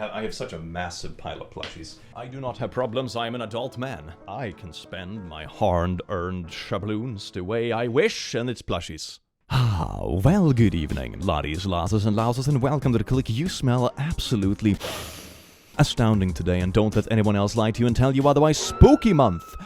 I have such a massive pile of plushies. I do not have problems, I'm an adult man. I can spend my hard-earned shabloons the way I wish, and it's plushies. Ah, well, good evening, laddies, lasses, and louses, and welcome to the click. You smell absolutely astounding today, and don't let anyone else lie to you and tell you otherwise. Spooky month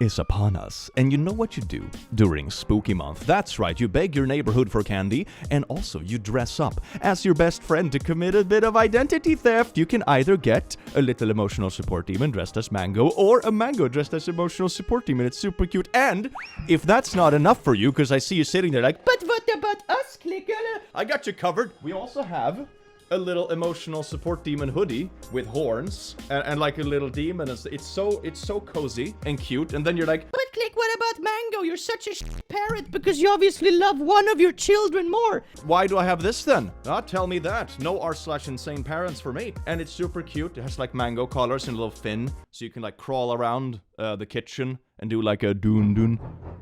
is upon us, and you know what you do during Spooky Month. That's right, you beg your neighborhood for candy, and also you dress up as your best friend to commit a bit of identity theft. You can either get a little emotional support demon dressed as Mango, or a Mango dressed as emotional support demon. It's super cute, and if that's not enough for you, because I see you sitting there like, but what about us, Clicker? I got you covered. We also have a little emotional support demon hoodie with horns and like a little demon. It's so cozy and cute. And then you're like, but Click, what about Mango? You're such a parent because you obviously love one of your children more. Why do I have this then? Tell me that. No r/insane parents for me. And it's super cute. It has like mango collars and a little fin, so you can like crawl around the kitchen and do like a doon,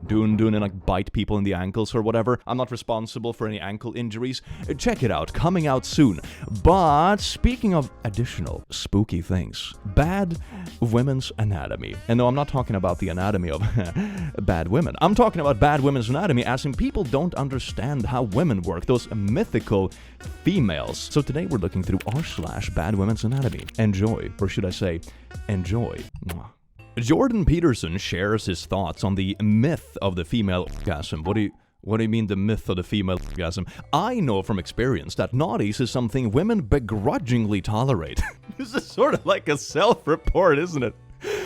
and like bite people in the ankles or whatever. I'm not responsible for any ankle injuries. Check it out, coming out soon. But speaking of additional spooky things, Bad Women's Anatomy. And no, I'm not talking about the anatomy of bad women. I'm talking about Bad Women's Anatomy, as in people don't understand how women work, those mythical females. So today we're looking through r/Bad Women's Anatomy. Enjoy, or should I say, enjoy. Jordan Peterson shares his thoughts on the myth of the female orgasm. What do you mean the myth of the female orgasm? I know from experience that naughties is something women begrudgingly tolerate. This is sort of like a self-report, isn't it?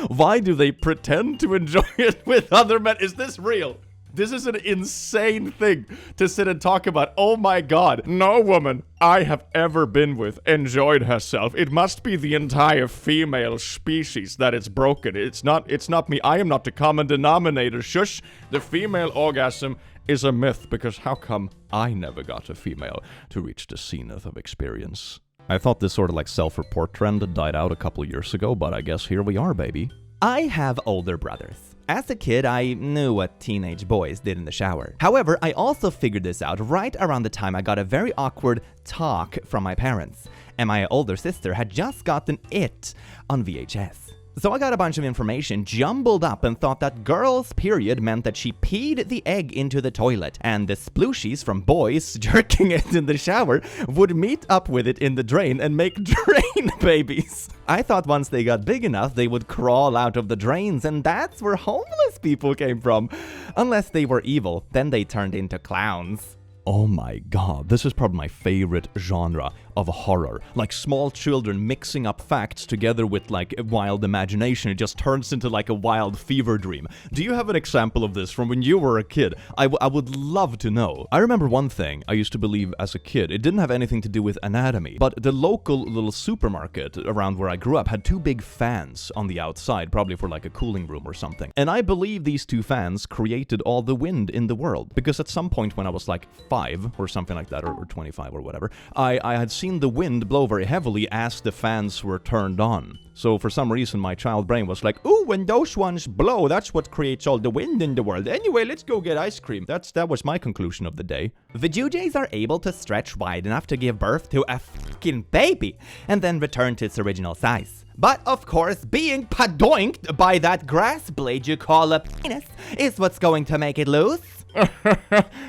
Why do they pretend to enjoy it with other men? Is this real? This is an insane thing to sit and talk about. Oh my god. No woman I have ever been with enjoyed herself. It must be the entire female species that is broken. It's not me. I am not the common denominator. Shush. The female orgasm is a myth, because how come I never got a female to reach the zenith of experience? I thought this sort of like self-report trend died out a couple years ago, but I guess here we are, baby. I have older brothers. As a kid, I knew what teenage boys did in the shower. However, I also figured this out right around the time I got a very awkward talk from my parents, and my older sister had just gotten It on VHS. So I got a bunch of information jumbled up and thought that girl's period meant that she peed the egg into the toilet, and the splooshies from boys jerking it in the shower would meet up with it in the drain and make drain babies. I thought once they got big enough, they would crawl out of the drains, and that's where homeless people came from. Unless they were evil, then they turned into clowns. Oh my god, this is probably my favorite genre of horror. Like small children mixing up facts together with like a wild imagination. It just turns into like a wild fever dream. Do you have an example of this from when you were a kid? I would love to know. I remember one thing I used to believe as a kid. It didn't have anything to do with anatomy, but the local little supermarket around where I grew up had two big fans on the outside, probably for like a cooling room or something. And I believe these two fans created all the wind in the world, because at some point when I was like 5 or something like that, or 25 or whatever, I had seen the wind blow very heavily as the fans were turned on. So for some reason my child brain was like, ooh, when those ones blow, that's what creates all the wind in the world. Anyway, let's go get ice cream. That was my conclusion of the day. Vajujjays are able to stretch wide enough to give birth to a fucking baby and then return to its original size. But of course, being padoinked by that grass blade you call a penis is what's going to make it loose.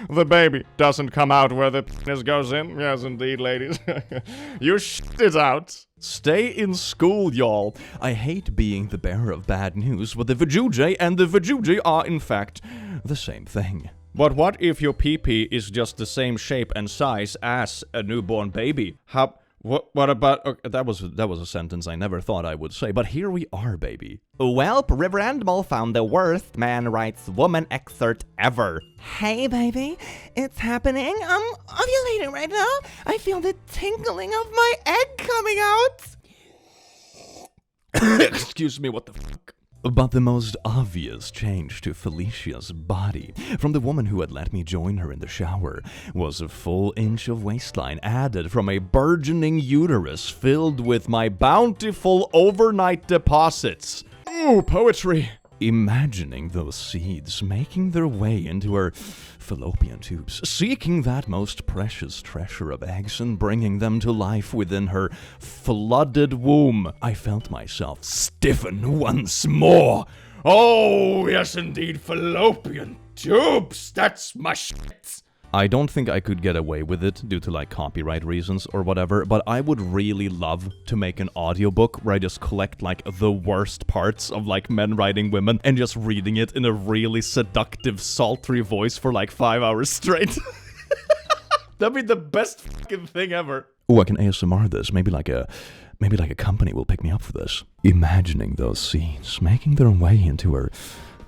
The baby doesn't come out where the penis goes in. Yes, indeed, ladies. You shit it out. Stay in school, y'all. I hate being the bearer of bad news, but the vajujjay and the vajujjay are, in fact, the same thing. But what if your pee-pee is just the same shape and size as a newborn baby? What about... Okay, that was a sentence I never thought I would say, but here we are, baby. Welp, River Animal found the worst man writes woman excerpt ever. Hey, baby, it's happening. I'm ovulating right now. I feel the tingling of my egg coming out. Excuse me, what the fuck? But the most obvious change to Felicia's body, from the woman who had let me join her in the shower, was a full inch of waistline added from a burgeoning uterus filled with my bountiful overnight deposits. Ooh, poetry. Imagining those seeds making their way into her fallopian tubes, seeking that most precious treasure of eggs and bringing them to life within her flooded womb, I felt myself stiffen once more. Oh, yes indeed, fallopian tubes, that's my shit. I don't think I could get away with it due to like copyright reasons or whatever, but I would really love to make an audiobook where I just collect like the worst parts of like men writing women and just reading it in a really seductive, sultry voice for like 5 hours straight. That'd be the best fucking thing ever. Oh, I can ASMR this. Maybe like a company will pick me up for this. Imagining those seeds making their way into her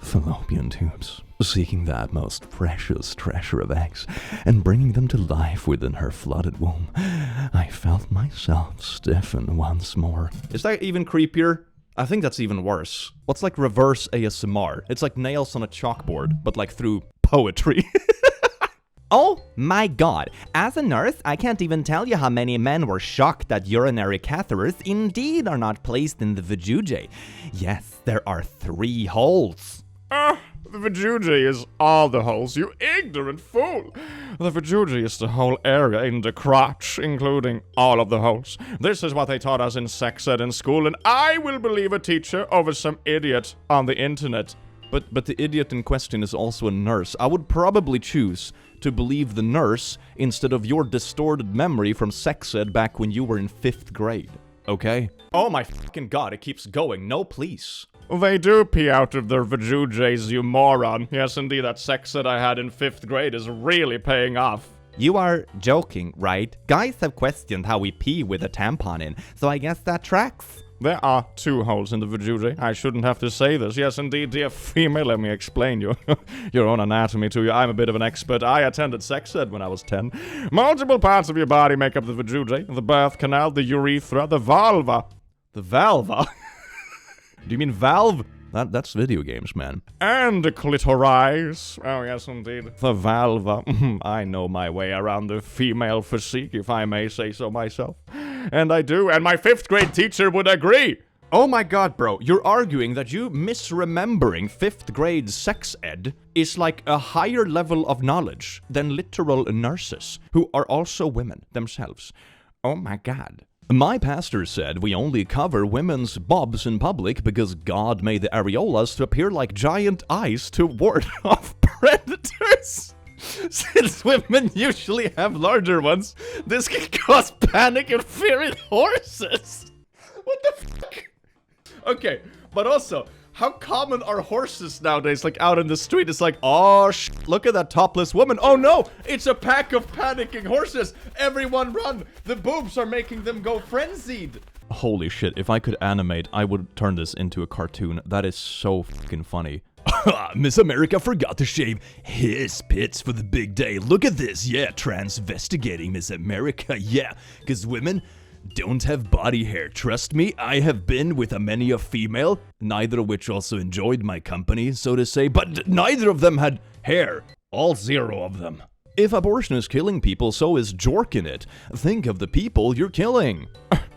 fallopian tubes, seeking that most precious treasure of eggs and bringing them to life within her flooded womb, I felt myself stiffen once more. Is that even creepier? I think that's even worse. What's like reverse ASMR? It's like nails on a chalkboard, but like through poetry. Oh my god, as a nurse, I can't even tell you how many men were shocked that urinary catheters indeed are not placed in the vajayjay. Yes, there are 3 holes. The vajayjay is all the holes, you ignorant fool! The vajayjay is the whole area in the crotch, including all of the holes. This is what they taught us in sex ed in school, and I will believe a teacher over some idiot on the internet. But the idiot in question is also a nurse. I would probably choose to believe the nurse instead of your distorted memory from sex ed back when you were in 5th grade. Okay? Oh my fucking god, it keeps going. No, please. They do pee out of their vajayjays, you moron. Yes, indeed, that sex ed I had in 5th grade is really paying off. You are joking, right? Guys have questioned how we pee with a tampon in, so I guess that tracks. There are 2 holes in the vajayjay. I shouldn't have to say this. Yes, indeed, dear female, let me explain your own anatomy to you. I'm a bit of an expert. I attended sex ed when I was 10. Multiple parts of your body make up the vajayjay. The birth canal, the urethra, the vulva. The vulva? Do you mean valve? That's video games, man. And the clitoris. Oh, yes, indeed. The vulva. I know my way around the female physique, if I may say so myself. And I do, and my 5th grade teacher would agree. Oh my god, bro, you're arguing that you misremembering 5th grade sex ed is like a higher level of knowledge than literal nurses, who are also women themselves. Oh my god. My pastor said we only cover women's bobs in public because God made the areolas to appear like giant eyes to ward off predators. Since women usually have larger ones, this can cause panic and fear in horses. What the fuck? Okay, but also, how common are horses nowadays, like out in the street? It's like, oh look at that topless woman. Oh no, it's a pack of panicking horses. Everyone run. The boobs are making them go frenzied. Holy shit, if I could animate, I would turn this into a cartoon. That is so fucking funny. Miss America forgot to shave his pits for the big day. Look at this. Yeah, transvestigating Miss America. Yeah, because women don't have body hair. Trust me, I have been with many a female, neither of which also enjoyed my company, so to say, but neither of them had hair. All 0 of them. If abortion is killing people, so is jorking it. Think of the people you're killing.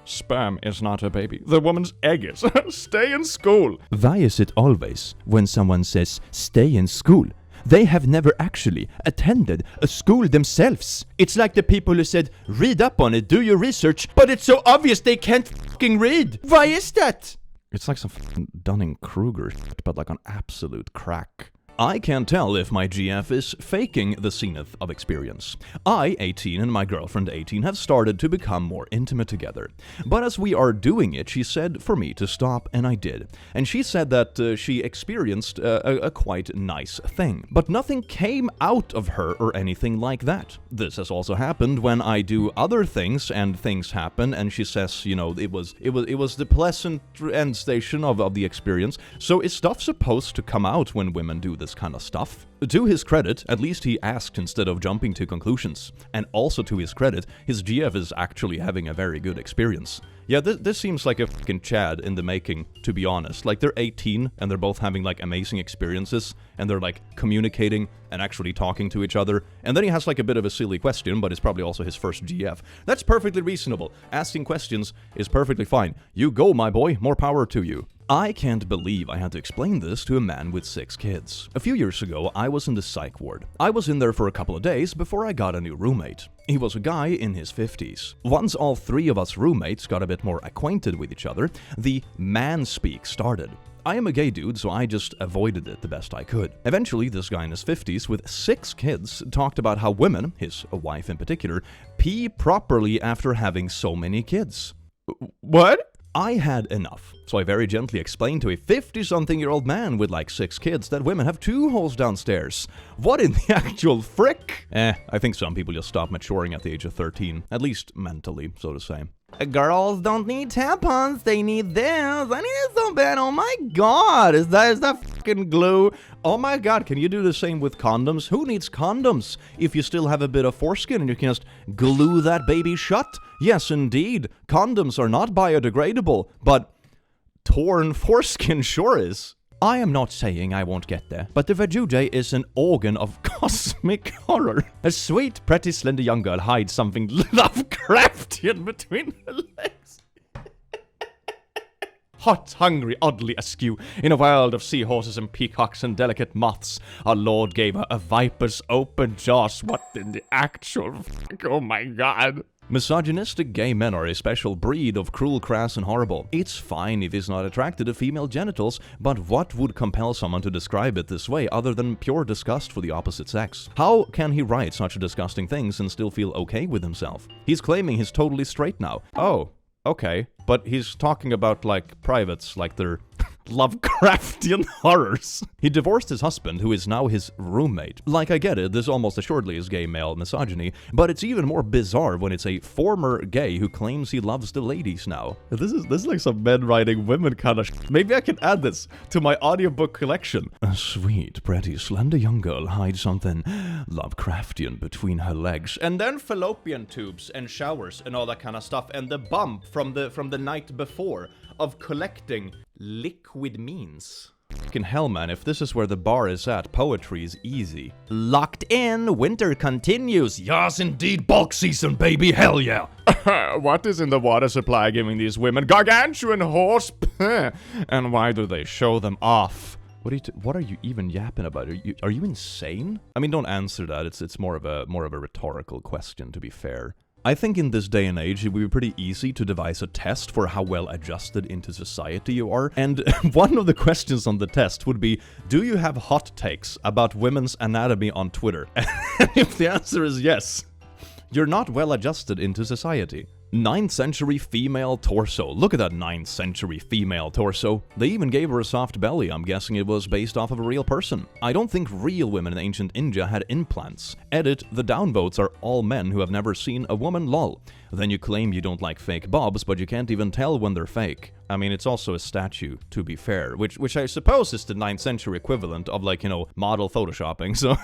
Sperm is not a baby. The woman's egg is. Stay in school. Why is it always, when someone says, stay in school, they have never actually attended a school themselves? It's like the people who said, read up on it, do your research, but it's so obvious they can't fucking read. Why is that? It's like some fucking Dunning-Kruger shit, but like on absolute crack. I can't tell if my GF is faking the zenith of experience. I, 18, and my girlfriend, 18, have started to become more intimate together. But as we are doing it, she said for me to stop, and I did. And she said that she experienced a quite nice thing. But nothing came out of her or anything like that. This has also happened when I do other things, and things happen, and she says, you know, it was the pleasant end station of the experience. So is stuff supposed to come out when women do this kind of stuff? To his credit, at least he asked instead of jumping to conclusions. And also to his credit, his GF is actually having a very good experience. Yeah, this seems like a fucking Chad in the making, to be honest. Like, they're 18, and they're both having, like, amazing experiences, and they're, like, communicating and actually talking to each other. And then he has, like, a bit of a silly question, but it's probably also his first GF. That's perfectly reasonable. Asking questions is perfectly fine. You go, my boy. More power to you. I can't believe I had to explain this to a man with 6 kids. A few years ago, I was in the psych ward. I was in there for a couple of days before I got a new roommate. He was a guy in his 50s. Once all 3 of us roommates got a bit more acquainted with each other, the man-speak started. I am a gay dude, so I just avoided it the best I could. Eventually, this guy in his 50s with 6 kids talked about how women, his wife in particular, pee properly after having so many kids. What? I had enough, so I very gently explained to a 50-something-year-old man with like 6 kids that women have 2 holes downstairs. What in the actual frick? I think some people just stop maturing at the age of 13, at least mentally, so to say. Girls don't need tampons, they need this. I need it so bad. Oh my god, is that fucking glue? Oh my god, can you do the same with condoms? Who needs condoms? If you still have a bit of foreskin and you can just glue that baby shut? Yes, indeed. Condoms are not biodegradable, but torn foreskin sure is. I am not saying I won't get there, but the vajayjay is an organ of cosmic horror. A sweet, pretty, slender young girl hides something Lovecraftian between her legs. Hot, hungry, oddly askew, in a world of seahorses and peacocks and delicate moths, our Lord gave her a viper's open jaws. What in the actual fuck? Oh my god. Misogynistic gay men are a special breed of cruel, crass, and horrible. It's fine if he's not attracted to female genitals, but what would compel someone to describe it this way other than pure disgust for the opposite sex? How can he write such disgusting things and still feel okay with himself? He's claiming he's totally straight now. Oh, okay. But he's talking about, like, privates, like they're Lovecraftian horrors. He divorced his husband, who is now his roommate. Like, I get it, this almost assuredly is gay male misogyny, but it's even more bizarre when it's a former gay who claims he loves the ladies now. This is like some men writing women kind of shit. Maybe I can add this to my audiobook collection. A sweet, pretty, slender young girl hides something Lovecraftian between her legs. And then fallopian tubes and showers and all that kind of stuff, and the bump from the night before of collecting liquid means. Fucking hell, man, if this is where the bar is at, poetry is easy. Locked in, winter continues. Yes, indeed, bulk season, baby, hell yeah. What is in the water supply giving these women gargantuan horse? And why do they show them off? What are you even yapping about? Are you insane? I mean, don't answer that. It's more of a rhetorical question, to be fair. I think in this day and age, it would be pretty easy to devise a test for how well adjusted into society you are. And one of the questions on the test would be, do you have hot takes about women's anatomy on Twitter? And if the answer is yes, you're not well adjusted into society. 9th century female torso. Look at that 9th century female torso. They even gave her a soft belly. I'm guessing it was based off of a real person. I don't think real women in ancient India had implants. Edit, the downvotes are all men who have never seen a woman, lol. Then you claim you don't like fake bobs, but you can't even tell when they're fake. I mean, it's also a statue, to be fair, which I suppose is the 9th century equivalent of, like, model photoshopping. So,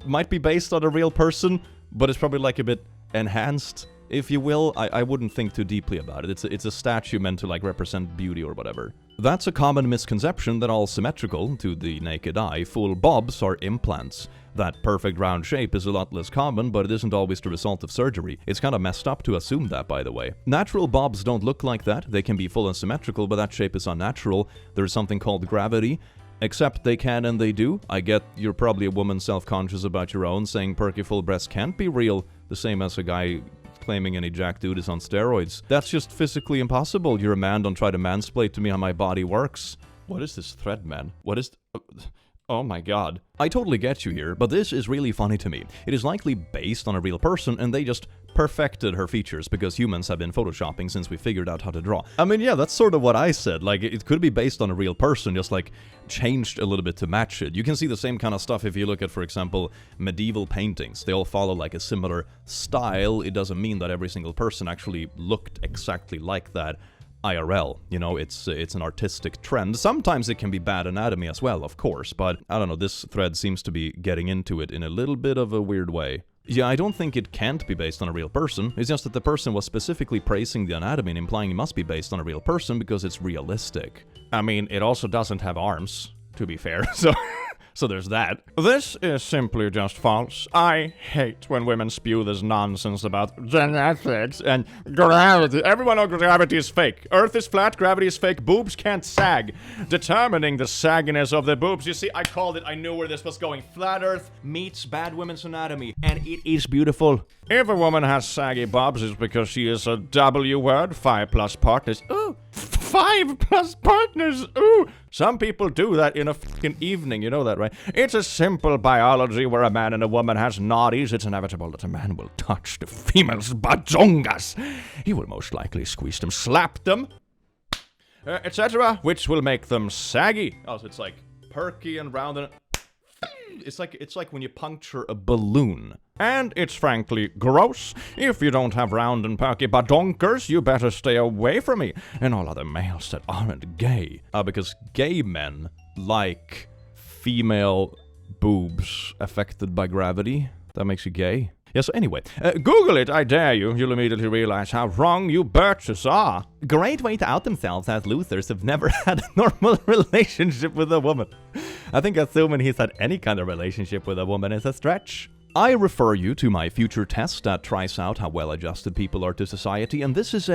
might be based on a real person, but it's probably like a bit enhanced, if you will. I wouldn't think too deeply about it. It's a statue meant to, like, represent beauty or whatever. That's a common misconception that all symmetrical, to the naked eye, full bobs are implants. That perfect round shape is a lot less common, but it isn't always the result of surgery. It's kind of messed up to assume that, by the way. Natural bobs don't look like that. They can be full and symmetrical, but that shape is unnatural. There's something called gravity. Except they can and they do. I get you're probably a woman self-conscious about your own, saying perky full breasts can't be real, the same as a guy claiming any jack dude is on steroids. That's just physically impossible. You're a man, don't try to mansplain to me how my body works. What is this thread, man? What is... Oh my god. I totally get you here, but this is really funny to me. It is likely based on a real person, and they just perfected her features because humans have been photoshopping since we figured out how to draw. I mean, yeah, that's sort of what I said. Like, it could be based on a real person, just like changed a little bit to match it. You can see the same kind of stuff if you look at, for example, medieval paintings. They all follow like a similar style. It doesn't mean that every single person actually looked exactly like that IRL. It's an artistic trend. Sometimes it can be bad anatomy as well, of course, but I don't know, this thread seems to be getting into it in a little bit of a weird way. Yeah, I don't think it can't be based on a real person. It's just that the person was specifically praising the anatomy and implying it must be based on a real person because it's realistic. I mean, it also doesn't have arms, to be fair, so So there's that. This is simply just false. I hate when women spew this nonsense about genetics and gravity. Everyone knows gravity is fake. Earth is flat, gravity is fake, boobs can't sag. Determining the sagginess of the boobs. You see, I called it, I knew where this was going. Flat Earth meets Bad Women's Anatomy, and it is beautiful. If a woman has saggy bobs, it's because she is a W word, 5+ partners. Ooh, 5+ partners, ooh. Some people do that in a fucking evening, you know that, right? It's a simple biology where a man and a woman has naughties. It's inevitable that a man will touch the female's bajongas. He will most likely squeeze them, slap them, etc., which will make them saggy. Oh, so it's like perky and round and... It's like when you puncture a balloon. And it's frankly gross. If you don't have round and perky badonkers, you better stay away from me and all other males that aren't gay. Because gay men like female boobs affected by gravity. That makes you gay. Yeah, so anyway, Google it, I dare you. You'll immediately realize how wrong you birches are. Great way to out themselves as losers who've never had a normal relationship with a woman. I think assuming he's had any kind of relationship with a woman is a stretch. I refer you to my future test that tries out how well-adjusted people are to society, and this is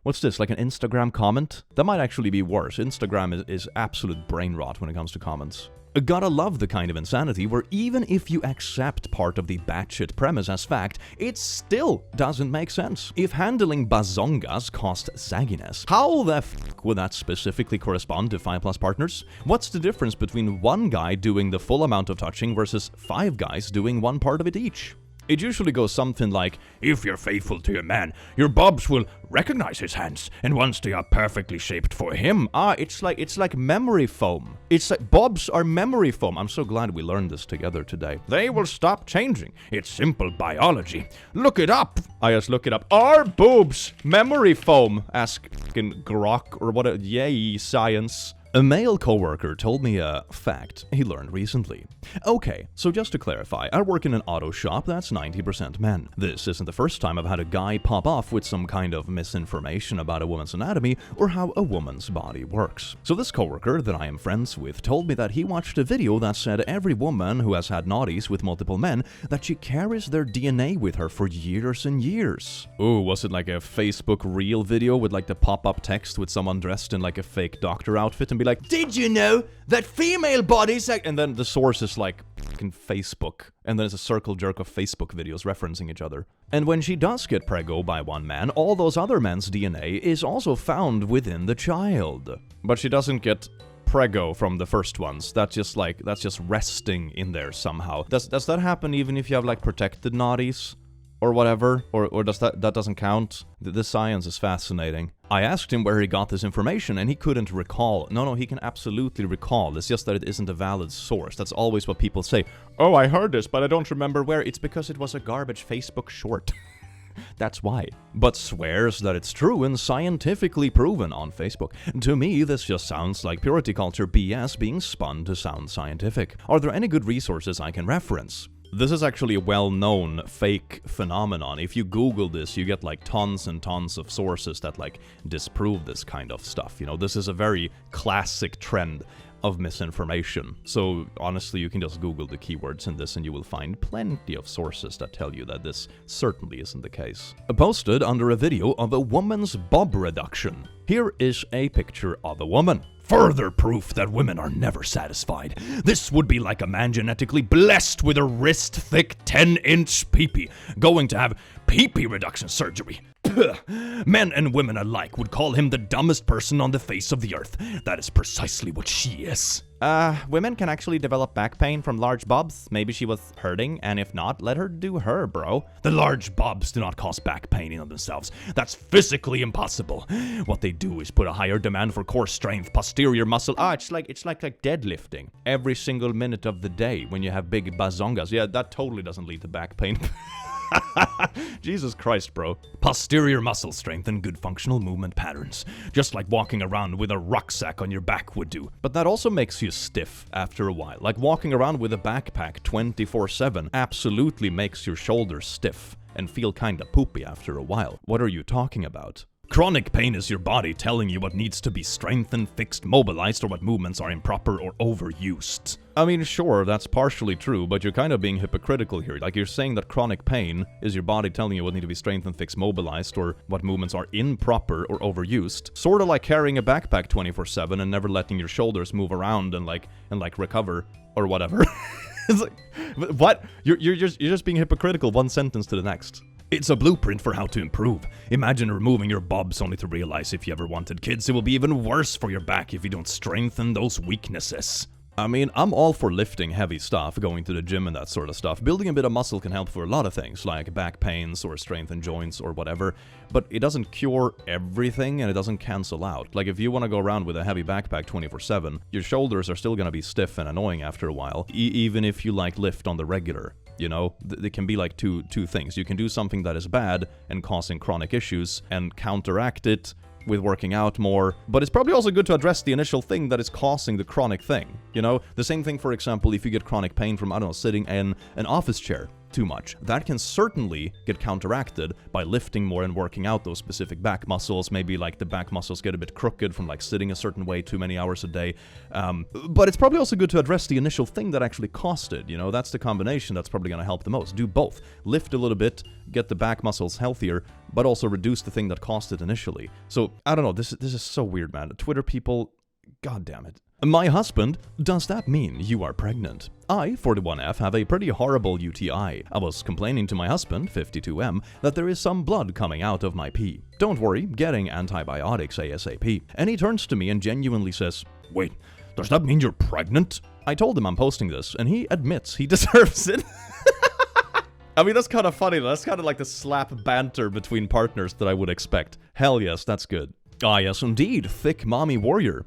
what's this, like an Instagram comment? That might actually be worse. Instagram is absolute brain rot when it comes to comments. Gotta love the kind of insanity where even if you accept part of the batshit premise as fact, it still doesn't make sense. If handling bazongas cost sagginess, how the fuck would that specifically correspond to 5+ partners? What's the difference between one guy doing the full amount of touching versus 5 guys doing one part of it each? It usually goes something like, if you're faithful to your man, your bobs will recognize his hands, and once they are perfectly shaped for him, it's like memory foam. It's like bobs are memory foam. I'm so glad we learned this together today. They will stop changing. It's simple biology. Look it up. I just look it up. Are boobs memory foam? Ask fucking Grok or what? Yay, science. A male coworker told me a fact he learned recently. Okay, so just to clarify, I work in an auto shop that's 90% men. This isn't the first time I've had a guy pop off with some kind of misinformation about a woman's anatomy or how a woman's body works. So this coworker that I am friends with told me that he watched a video that said every woman who has had naughties with multiple men, that she carries their DNA with her for years and years. Ooh, was it like a Facebook reel video with like the pop-up text with someone dressed in like a fake doctor outfit and be like, did you know that female bodies... And then the source is like fucking Facebook. And then it's a circle jerk of Facebook videos referencing each other. And when she does get preggo by one man, all those other men's DNA is also found within the child. But she doesn't get preggo from the first ones. That's just resting in there somehow. Does that happen even if you have like protected naughties? Or whatever, or does that doesn't count? This science is fascinating. I asked him where he got this information and he couldn't recall. No, he can absolutely recall. It's just that it isn't a valid source. That's always what people say. Oh, I heard this, but I don't remember where. It's because it was a garbage Facebook short. That's why. But swears that it's true and scientifically proven on Facebook. To me, this just sounds like purity culture BS being spun to sound scientific. Are there any good resources I can reference? This is actually a well-known fake phenomenon. If you Google this, you get like tons and tons of sources that like disprove this kind of stuff. You know, this is a very classic trend of misinformation. So honestly, you can just Google the keywords in this and you will find plenty of sources that tell you that this certainly isn't the case. Posted under a video of a woman's bob reduction. Here is a picture of a woman. Further proof that women are never satisfied. This would be like a man genetically blessed with a wrist-thick 10-inch peepee going to have peepee reduction surgery. Men and women alike would call him the dumbest person on the face of the earth. That is precisely what she is. Women can actually develop back pain from large bobs. Maybe she was hurting, and if not, let her do her, bro. The large bobs do not cause back pain in themselves. That's physically impossible. What they do is put a higher demand for core strength, posterior muscle. It's like deadlifting every single minute of the day when you have big bazongas. Yeah, that totally doesn't lead to back pain. Jesus Christ, bro. Posterior muscle strength and good functional movement patterns. Just like walking around with a rucksack on your back would do. But that also makes you stiff after a while. Like walking around with a backpack 24/7 absolutely makes your shoulders stiff and feel kinda poopy after a while. What are you talking about? Chronic pain is your body telling you what needs to be strengthened, fixed, mobilized, or what movements are improper or overused. I mean, sure, that's partially true, but you're kind of being hypocritical here. Like, you're saying that chronic pain is your body telling you what needs to be strengthened, fixed, mobilized, or what movements are improper or overused. Sort of like carrying a backpack 24/7 and never letting your shoulders move around and recover or whatever. It's like, what? You're just being hypocritical one sentence to the next. It's a blueprint for how to improve. Imagine removing your bobs only to realize if you ever wanted kids, it will be even worse for your back if you don't strengthen those weaknesses. I mean, I'm all for lifting heavy stuff, going to the gym and that sort of stuff. Building a bit of muscle can help for a lot of things, like back pains or strengthen joints or whatever, but it doesn't cure everything and it doesn't cancel out. Like, if you want to go around with a heavy backpack 24/7, your shoulders are still going to be stiff and annoying after a while, even if you, lift on the regular. You know, they can be two things. You can do something that is bad and causing chronic issues and counteract it with working out more, but it's probably also good to address the initial thing that is causing the chronic thing. You know, the same thing, for example, if you get chronic pain from, I don't know, sitting in an office chair too much. That can certainly get counteracted by lifting more and working out those specific back muscles. Maybe the back muscles get a bit crooked from sitting a certain way too many hours a day. But it's probably also good to address the initial thing that actually caused it. You know, that's the combination that's probably going to help the most. Do both. Lift a little bit, get the back muscles healthier, but also reduce the thing that caused it initially. So, I don't know, this is so weird, man. Twitter people, god damn it. My husband, does that mean you are pregnant? I, 41F, have a pretty horrible UTI. I was complaining to my husband, 52M, that there is some blood coming out of my pee. Don't worry, getting antibiotics ASAP. And he turns to me and genuinely says, "Wait, does that mean you're pregnant?" I told him I'm posting this, and he admits he deserves it. I mean, that's kind of funny. That's kind of like the slap banter between partners that I would expect. Hell yes, that's good. Ah yes, indeed, thick mommy warrior.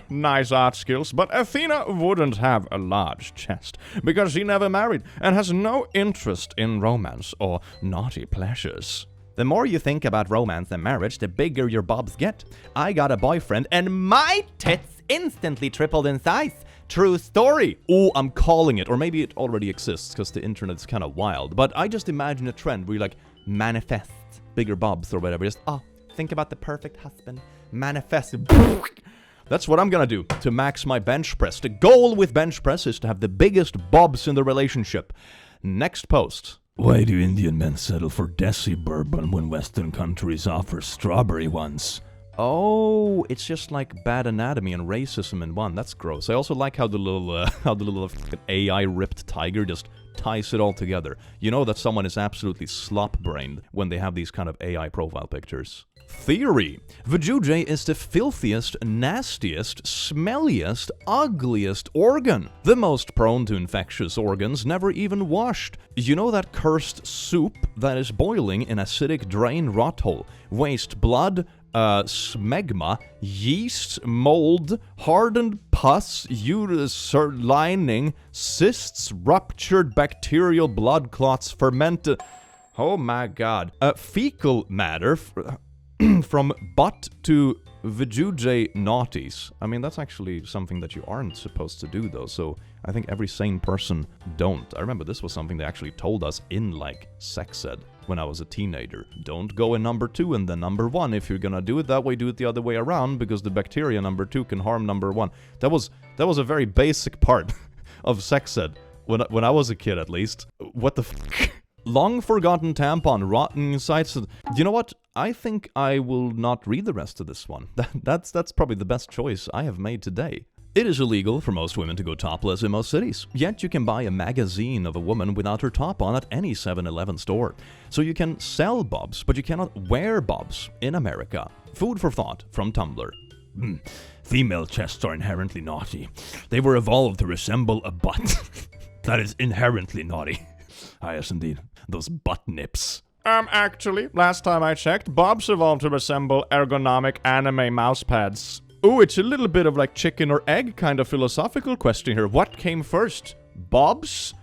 Nice art skills, but Athena wouldn't have a large chest, because she never married and has no interest in romance or naughty pleasures. The more you think about romance and marriage, the bigger your bobs get. I got a boyfriend and my tits instantly tripled in size. True story. Oh, I'm calling it. Or maybe it already exists because the internet's kind of wild. But I just imagine a trend where you manifest bigger bobs or whatever. Just, think about the perfect husband. Manifest. That's what I'm gonna do to max my bench press. The goal with bench press is to have the biggest bobs in the relationship. Next post. Why do Indian men settle for desi bourbon when Western countries offer strawberry ones? Oh, it's just like bad anatomy and racism in one. That's gross. I also like how the little AI ripped tiger just ties it all together. You know that someone is absolutely slop-brained when they have these kind of AI profile pictures. Theory. Vajuje is the filthiest, nastiest, smelliest, ugliest organ. The most prone to infectious organs, never even washed. You know that cursed soup that is boiling in acidic drain rot hole? Waste blood, smegma, yeast, mold, hardened pus, uterus lining, cysts, ruptured bacterial blood clots, fermented... Oh my god. Fecal matter... from butt to vajuje naughties. I mean, that's actually something that you aren't supposed to do, though, so I think every sane person don't. I remember this was something they actually told us in, sex ed when I was a teenager. Don't go in number 2 and then number 1. If you're gonna do it that way, do it the other way around, because the bacteria number 2 can harm number 1. That was a very basic part of sex ed, when I was a kid, at least. What the f***? Long forgotten tampon, rotten sites. You know what? I think I will not read the rest of this one. That's probably the best choice I have made today. It is illegal for most women to go topless in most cities, yet you can buy a magazine of a woman without her top on at any 7-Eleven store. So you can sell bobs, but you cannot wear bobs in America. Food for thought from Tumblr. Female chests are inherently naughty. They were evolved to resemble a butt. That is inherently naughty. Ah, yes, indeed. Those butt nips. Actually, last time I checked, bobs evolved to resemble ergonomic anime mouse pads. Ooh, it's a little bit of chicken or egg kind of philosophical question here. What came first? Bobs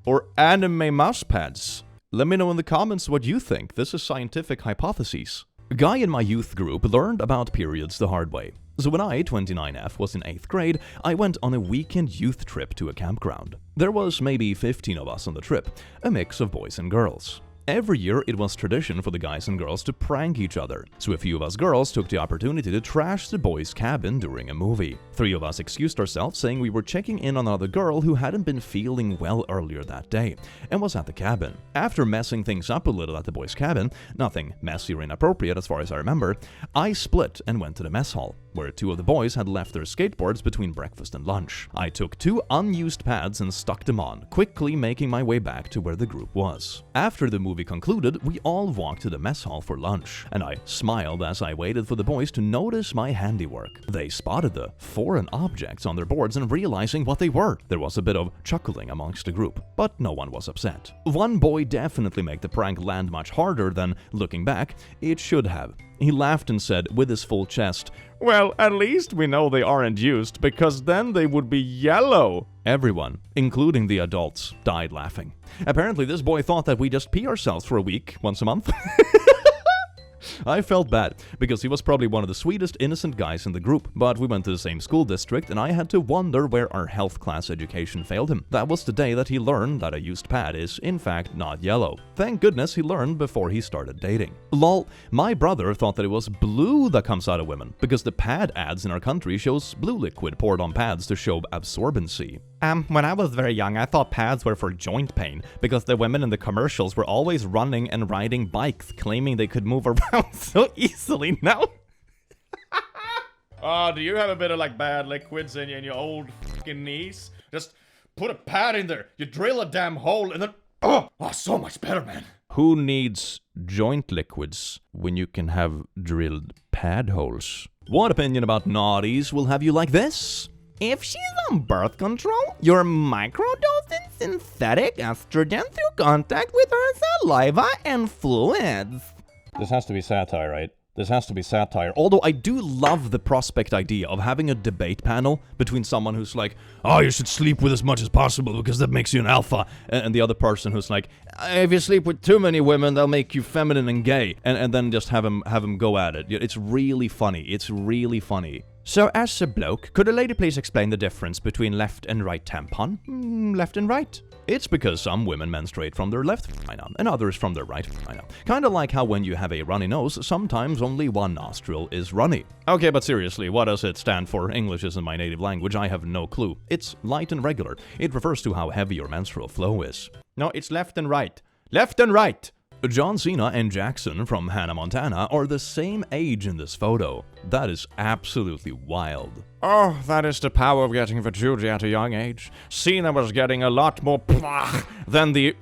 or anime mouse pads? Let me know in the comments what you think. This is scientific hypotheses. A guy in my youth group learned about periods the hard way. So when I, 29F, was in 8th grade, I went on a weekend youth trip to a campground. There was maybe 15 of us on the trip, a mix of boys and girls. Every year, it was tradition for the guys and girls to prank each other, so a few of us girls took the opportunity to trash the boys' cabin during a movie. 3 of us excused ourselves, saying we were checking in on another girl who hadn't been feeling well earlier that day, and was at the cabin. After messing things up a little at the boys' cabin, nothing messy or inappropriate as far as I remember, I split and went to the mess hall, where 2 of the boys had left their skateboards between breakfast and lunch. I took 2 unused pads and stuck them on, quickly making my way back to where the group was. After the movie concluded, we all walked to the mess hall for lunch, and I smiled as I waited for the boys to notice my handiwork. They spotted the foreign objects on their boards and realizing what they were. There was a bit of chuckling amongst the group, but no one was upset. One boy definitely made the prank land much harder than, looking back, it should have. He laughed and said, with his full chest, "Well, at least we know they aren't used, because then they would be yellow." Everyone, including the adults, died laughing. Apparently, this boy thought that we just pee ourselves for a week, once a month. I felt bad, because he was probably one of the sweetest innocent guys in the group, but we went to the same school district and I had to wonder where our health class education failed him. That was the day that he learned that a used pad is, in fact, not yellow. Thank goodness he learned before he started dating. Lol, my brother thought that it was blue that comes out of women, because the pad ads in our country shows blue liquid poured on pads to show absorbency. When I was very young, I thought pads were for joint pain, because the women in the commercials were always running and riding bikes, claiming they could move around so easily now. Oh, do you have a bit of like bad liquids in your old fucking knees? Just put a pad in there, you drill a damn hole, and then oh, so much better, man. Who needs joint liquids when you can have drilled pad holes? What opinion about naughties will have you like this? If she's on birth control, you're microdosing synthetic estrogen through contact with her saliva and fluids. This has to be satire, right? This has to be satire. Although I do love the prospect idea of having a debate panel between someone who's like, oh, you should sleep with as much as possible because that makes you an alpha, and the other person who's like, if you sleep with too many women, they'll make you feminine and gay, and then just have him go at it. It's really funny. It's really funny. So as a bloke, could a lady please explain the difference between left and right tampon? Left and right. It's because some women menstruate from their left vagina and others from their right vagina. Kinda like how when you have a runny nose, sometimes only one nostril is runny. Okay, but seriously, what does it stand for? English isn't my native language, I have no clue. It's light and regular. It refers to how heavy your menstrual flow is. No, it's left and right. Left and right! John Cena and Jackson from Hannah Montana are the same age in this photo. That is absolutely wild. Oh, that is the power of getting vajayjay at a young age. Cena was getting a lot more than the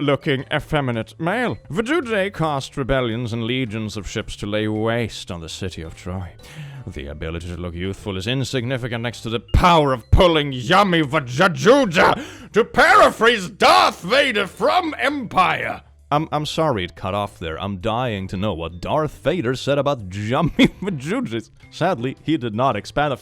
looking effeminate male. Vajayjay caused rebellions and legions of ships to lay waste on the city of Troy. The ability to look youthful is insignificant next to the power of pulling yummy vajayjay, to paraphrase Darth Vader from Empire. I'm sorry it cut off there. I'm dying to know what Darth Vader said about yummy vajayjays. Sadly, he did not expand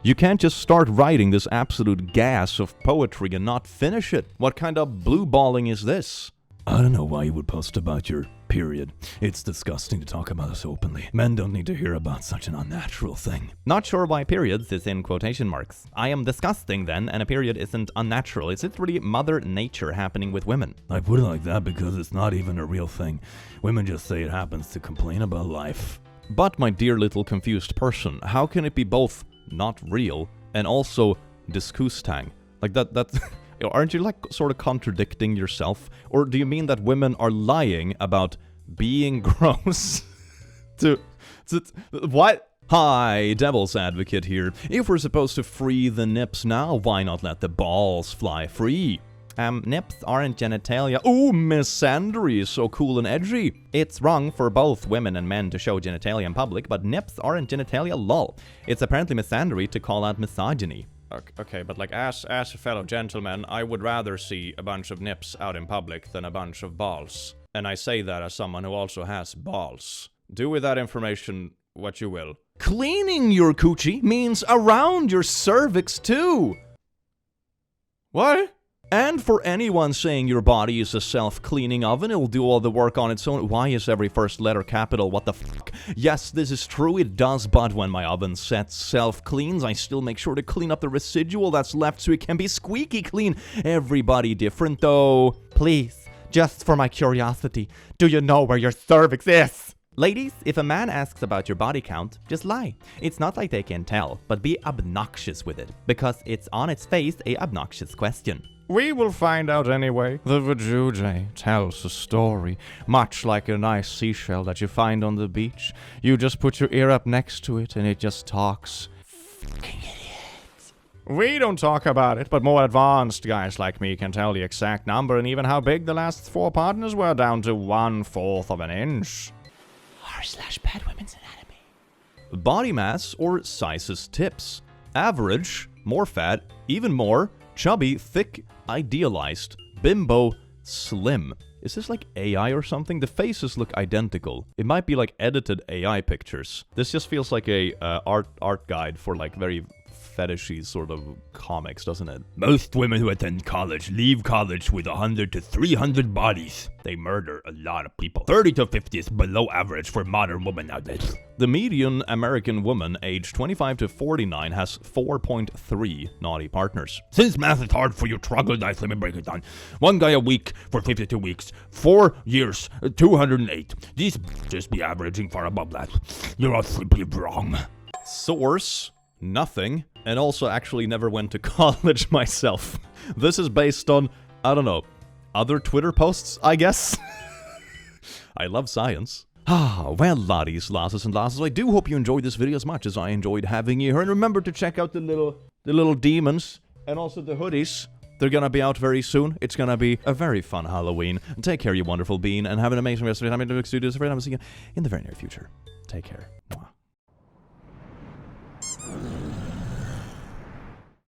You can't just start writing this absolute gas of poetry and not finish it. What kind of blue balling is this? I don't know why you would post about your period. It's disgusting to talk about this openly. Men don't need to hear about such an unnatural thing. Not sure why periods is in quotation marks. I am disgusting then, and a period isn't unnatural. It's literally Mother Nature happening with women. I put it like that because it's not even a real thing. Women just say it happens to complain about life. But my dear little confused person, how can it be both not real and also disgusting? Like that aren't you like sort of contradicting yourself? Or do you mean that women are lying about being gross? What? Hi, Devil's Advocate here. If we're supposed to free the nips now, why not let the balls fly free? Nips aren't genitalia. Ooh, misandry is so cool and edgy. It's wrong for both women and men to show genitalia in public, but nips aren't genitalia, lol. It's apparently misandry to call out misogyny. Okay, but like as a fellow gentleman, I would rather see a bunch of nips out in public than a bunch of balls. And I say that as someone who also has balls. Do with that information what you will. Cleaning your coochie means around your cervix too. What? And for anyone saying your body is a self-cleaning oven, it'll do all the work on its own. Why is every first letter capital? What the fuck? Yes, this is true, it does, but when my oven sets self-cleans, I still make sure to clean up the residual that's left so it can be squeaky clean. Everybody different though. Please, Just for my curiosity, do you know where your cervix is? Ladies, if a man asks about your body count, just lie. It's not like they can tell, but be obnoxious with it, because it's on its face a obnoxious question. We will find out anyway. The vajuje tells a story, much like a nice seashell that you find on the beach. You just put your ear up next to it and it just talks. Fucking idiots. We don't talk about it, but more advanced guys like me can tell the exact number and even how big the last 4 partners were, down to 1/4 of an inch. r/BadWomensAnatomy. Body mass or sizes tips. Average, more fat, even more, chubby, thick, idealized, bimbo, slim. Is this like AI or something? The faces look identical. It might be like edited AI pictures. This just feels like a art guide for like very fetishy sort of comics, doesn't it? Most women who attend college leave college with 100 to 300 bodies. They murder a lot of people. 30 to 50 is below average for modern women nowadays. The median American woman aged 25 to 49 has 4.3 naughty partners. Since math is hard for you troglodytes, let me break it down. 1 guy a week for 52 weeks. 4 years, 208. These just be averaging far above that. You're all simply wrong. Source, nothing, and also actually never went to college myself. This is based on, I don't know, other Twitter posts, I guess? I love science. Well, laddies, lasses, and lasses, I do hope you enjoyed this video as much as I enjoyed having you here. And remember to check out the little demons and also the hoodies. They're gonna be out very soon. It's gonna be a very fun Halloween. Take care, you wonderful bean, and have an amazing rest of your time in the studios. I'm see you in the very near future. Take care. Mwah.